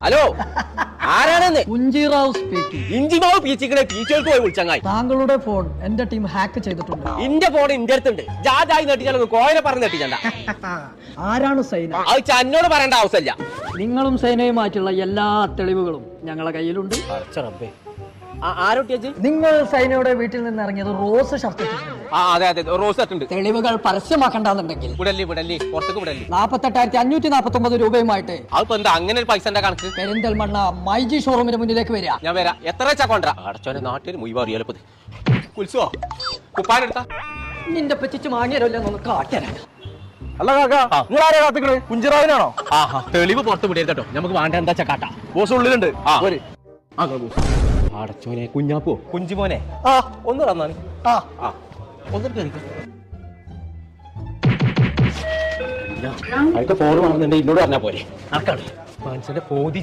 Hello ആരാണെന്ന്? പുഞ്ചിറാവ് speaking. ഇഞ്ചിമാവ് പീച്ചിക്കണേ പീച്ചോൾക്ക് പോയി വിളിച്ചങ്ങായി. താങ്കളുടെ ഫോൺ എന്റെ ടീം ഹാക്ക് ചെയ്തിട്ടുണ്ട്. ഇന്റെ ഫോൺ ഇന്റെ അടുത്തുണ്ട്. ജാജായി നെട്ടിച്ചാലൊന്ന് കോയനെ പറഞ്ഞ് നെട്ടിച്ചണ്ട. ആരാണ് സൈന? അത് ചന്നോട് പറയേണ്ട ആവശ്യമില്ല. നിങ്ങളും സൈനയുമായിട്ടുള്ള എല്ലാ തെളിവുകളും ഞങ്ങളെ കയ്യിലുണ്ട്. ആരോട്ടിയച്ച്? നിങ്ങൾ സൈനയുടെ വീട്ടിൽ നിന്ന് ഇറങ്ങിയത് റോസ് ഷർട്ട്. അതെ അതെ റോസ് ഉണ്ട്. തെളിവുകൾ പരസ്യമാക്കണ്ടെന്നുണ്ടെങ്കിൽ വിടല്ലേ പുറത്തേക്ക് വിടല്ലേ. 48,549 രൂപയുമായിട്ട് അതിപ്പോ എന്താ അങ്ങനെ ഒരു പൈസന്റെ കണക്ക്? പെരിന്തൽമണ്ണ മൈജി ഷോറൂമിന് മുന്നിലേക്ക് വരിക. ഞാൻ വരാം. എത്ര വെച്ചാ കൊണ്ടാ? അടച്ചോനെ നാട്ടിൽ മുഴുവൻ അറിയാലോ. കുൽസോ കുപ്പാനെടുത്താ നിന്റെ പറ്റിച്ച് വാങ്ങിയല്ലോ നമുക്ക് കാട്ടരാ. അല്ല കാക്കാ, നിങ്ങൾ ആരെയാ കാത്തിക്കണേ? കുഞ്ചിറാവിനാണോ? തെളിവ് പുറത്ത് വിടരുത് കേട്ടോ. നമുക്ക് വേണ്ട എന്താ ചക്കാട്ടാ. ബോസ് ഉള്ളിലുണ്ട്. അടച്ചോനെ കുഞ്ഞാപ്പോ കുഞ്ചുമോനെ ഒന്ന് തന്നാണ്. ഒന്നിട്ട് കളിക്കാം. ഫോൺ വേണമെന്നുണ്ടെങ്കിൽ ഇന്നോട് പറഞ്ഞാ പോരെ. മനുഷ്യന്റെ പോതി